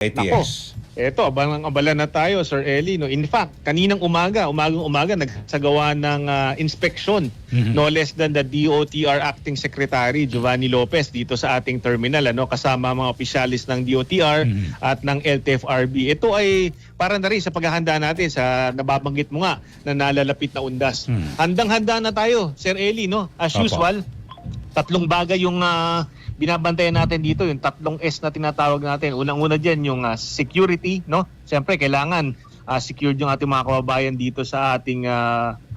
Nako, ATX. eto, abala na tayo, Sir Eli. No? In fact, kaninang umagang-umaga, nagsagawa ng inspection, no less than the DOTR Acting Secretary Giovanni Lopez dito sa ating terminal, kasama mga opisyalis ng DOTR at ng LTFRB. Ito ay para na rin sa paghahanda natin sa nababanggit mo nga na nalalapit na undas. Handang-handa na tayo, Sir Eli, no? As Opo. usual, tatlong bagay yung binabantayan natin dito, yung tatlong S na tinatawag natin. Unang-una dyan yung security, no? Siyempre, kailangan secured yung ating mga kababayan dito sa ating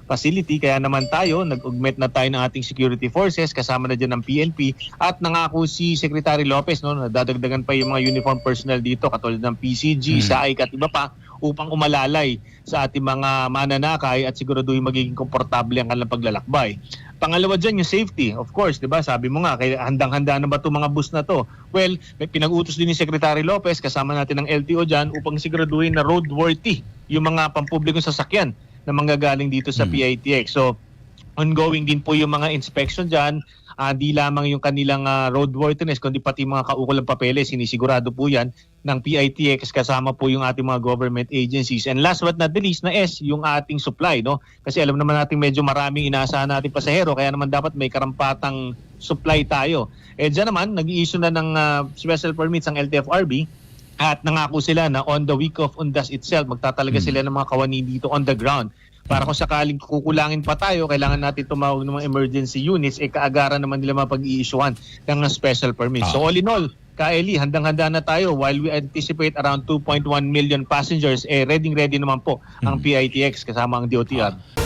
facility. Kaya naman tayo, nag-augment na tayo ng ating security forces, kasama na dyan ng PNP. At nangako si Secretary Lopez, no, na dadagdagan pa yung mga uniform personnel dito, katulad ng PCG, SAIC at iba pa, upang umalalay sa ating mga mananakay at siguraduhin magiging komportable ang kanilang paglalakbay. Pangalawa dyan, yung safety. Of course, di ba? Sabi mo nga, handang-handa na ba itong mga bus na to? Well, may pinag-utos din ni Secretary Lopez, kasama natin ng LTO dyan, upang siguraduhin na roadworthy yung mga pampublikong sasakyan na manggagaling dito sa PITX. So, ongoing din po yung mga inspection dyan. Di lamang yung kanilang roadworthiness, kundi pati mga kaukulang papeles, sinisigurado po yan ng PITX, kasama po yung ating mga government agencies. And last but not the least na S, yung ating supply, no? Kasi alam naman natin medyo maraming inaasahan natin pasahero, kaya naman dapat may karampatang supply tayo. Dyan naman, nag-i-issue na ng special permits ang LTFRB at nangako sila na on the week of Undas itself, magtatalaga sila ng mga kawani dito on the ground. Para kung sakaling kukulangin pa tayo, kailangan natin tumawag ng mga emergency units, kaagaran naman nila mapag-i-issuean ng special permit. So all in all, Ka-Eli, handang-handa na tayo while we anticipate around 2.1 million passengers, ready naman po ang PITX kasama ang DOTR.